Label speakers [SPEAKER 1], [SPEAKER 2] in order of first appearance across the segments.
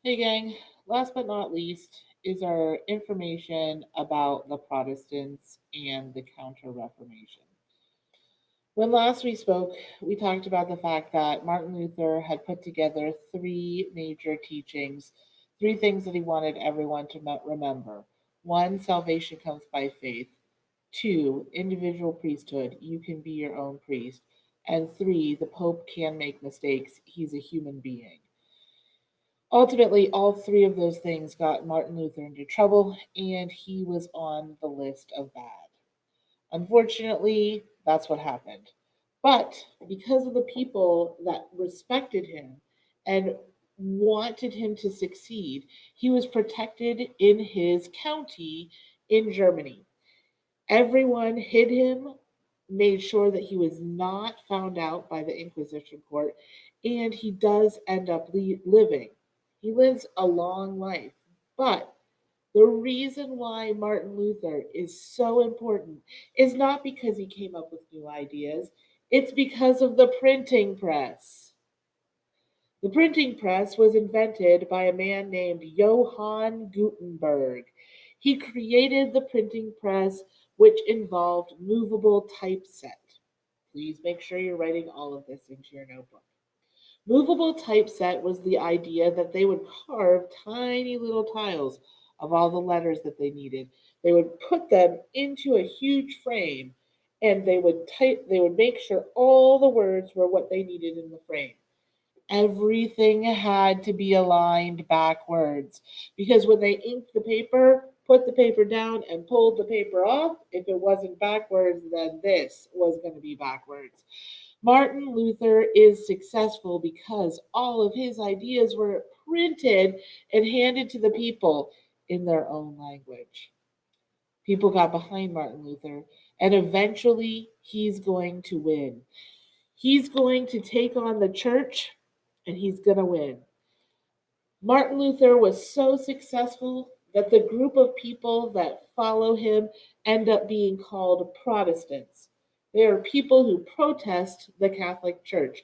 [SPEAKER 1] Hey, gang. Last but not least is our information about the Protestants and the Counter Reformation. When last we spoke, we talked about the fact that Martin Luther had put together three major teachings, three things that he wanted everyone to remember. One, salvation comes by faith. Two, individual priesthood. You can be your own priest. And three, the Pope can make mistakes. He's a human being. Ultimately, all three of those things got Martin Luther into trouble, and he was on the list of bad. Unfortunately, that's what happened. But because of the people that respected him and wanted him to succeed, he was protected in his county in Germany. Everyone hid him, made sure that he was not found out by the Inquisition court, and he does end up living. He lives a long life. But the reason why Martin Luther is so important is not because he came up with new ideas, it's because of the printing press. The printing press was invented by a man named Johann Gutenberg. He created the printing press, which involved movable typeset. Please make sure you're writing all of this into your notebook. Movable typeset was the idea that they would carve tiny little tiles of all the letters that they needed. They would put them into a huge frame and they would make sure all the words were what they needed in the frame. Everything had to be aligned backwards because when they inked the paper, put the paper down, and pulled the paper off, if it wasn't backwards, then this was going to be backwards. Martin Luther is successful because all of his ideas were printed and handed to the people in their own language. People got behind Martin Luther, and eventually he's going to win. He's going to take on the church and he's going to win. Martin Luther was so successful that the group of people that follow him end up being called Protestants. They are people who protest the Catholic Church.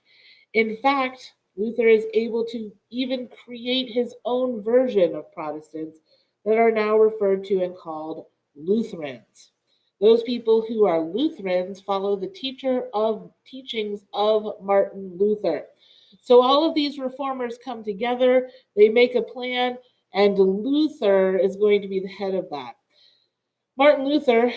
[SPEAKER 1] In fact, Luther is able to even create his own version of Protestants that are now referred to and called Lutherans. Those people who are Lutherans follow the teachings of Martin Luther. So all of these reformers come together, they make a plan, and Luther is going to be the head of that. Martin Luther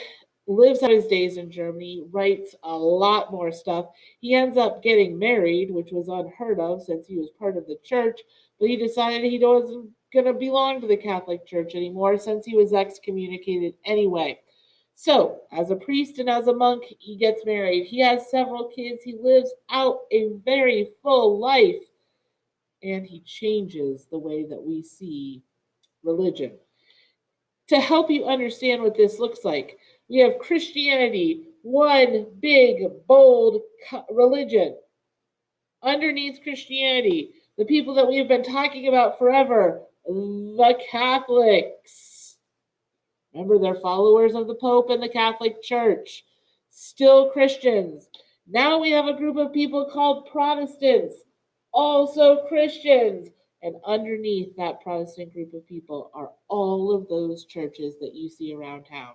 [SPEAKER 1] lives out his days in Germany, writes a lot more stuff. He ends up getting married, which was unheard of since he was part of the church, but he decided he wasn't going to belong to the Catholic Church anymore since he was excommunicated anyway. So, as a priest and as a monk, he gets married. He has several kids. He lives out a very full life, and he changes the way that we see religion. To help you understand what this looks like, we have Christianity, one big, bold religion. Underneath Christianity, the people that we have been talking about forever, the Catholics. Remember, they're followers of the Pope and the Catholic Church. Still Christians. Now we have a group of people called Protestants, also Christians. And underneath that Protestant group of people are all of those churches that you see around town: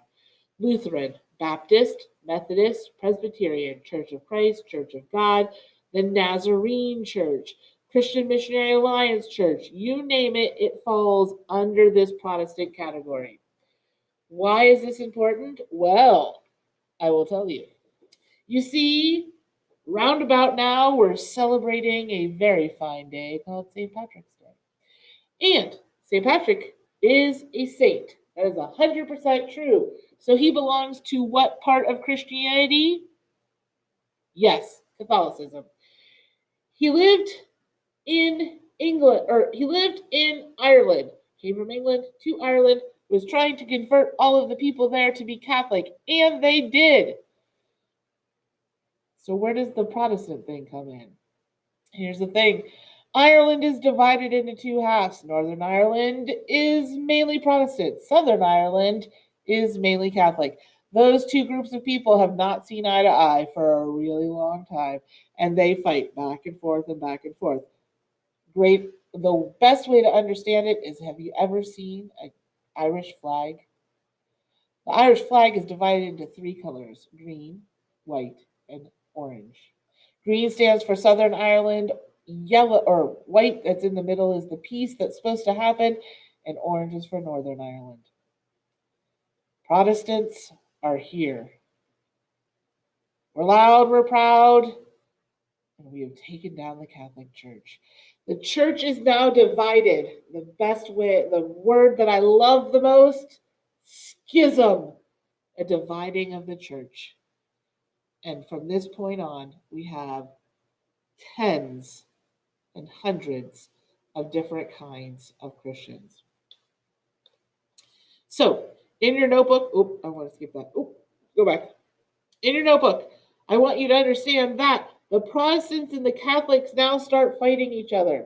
[SPEAKER 1] Lutheran, Baptist, Methodist, Presbyterian, Church of Christ, Church of God, the Nazarene Church, Christian Missionary Alliance Church. You name it, it falls under this Protestant category. Why is this important? Well, I will tell you. You see, roundabout now, we're celebrating a very fine day called St. Patrick's Day. And St. Patrick is a saint. That is 100% true. So he belongs to what part of Christianity? Yes, Catholicism. He lived in England, or he lived in Ireland, came from England to Ireland, was trying to convert all of the people there to be Catholic, and they did. So where does the Protestant thing come in? Here's the thing. Ireland is divided into two halves. Northern Ireland is mainly Protestant. Southern Ireland is mainly Catholic. Those two groups of people have not seen eye to eye for a really long time, and they fight back and forth and back and forth. Great The best way to understand it is, have you ever seen an Irish flag? The Irish flag is divided into three colors: green, white, and orange. Green stands for Southern Ireland, yellow or white that's in the middle is the peace that's supposed to happen, and orange is for Northern Ireland. Protestants are here. We're loud, we're proud, and we have taken down the Catholic Church. The church is now divided. The best way, the word that I love the most, schism, a dividing of the church. And from this point on, we have tens and hundreds of different kinds of Christians. So, in your notebook, I want to skip that. Go back. In your notebook, I want you to understand that the Protestants and the Catholics now start fighting each other.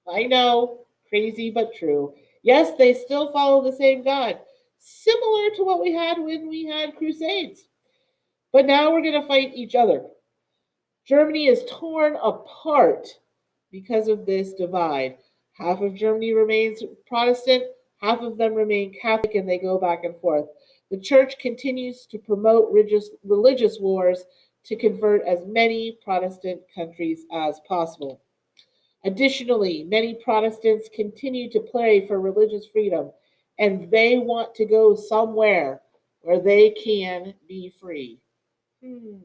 [SPEAKER 1] I know, crazy but true. Yes, they still follow the same God, similar to what we had when we had crusades. But now we're going to fight each other. Germany is torn apart because of this divide. Half of Germany remains Protestant, half of them remain Catholic, and they go back and forth. The church continues to promote religious wars to convert as many Protestant countries as possible. Additionally, many Protestants continue to pray for religious freedom, and they want to go somewhere where they can be free. Hmm.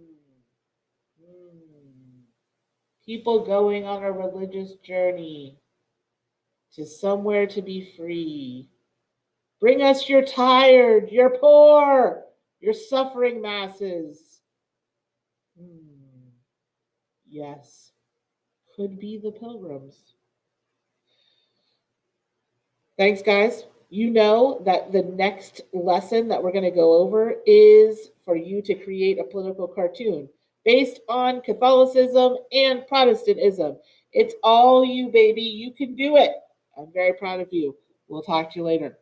[SPEAKER 1] People going on a religious journey to somewhere to be free. Bring us your tired, your poor, your suffering masses. Yes, could be the pilgrims. Thanks, guys. You know that the next lesson that we're going to go over is for you to create a political cartoon based on Catholicism and Protestantism. It's all you, baby. You can do it. I'm very proud of you. We'll talk to you later.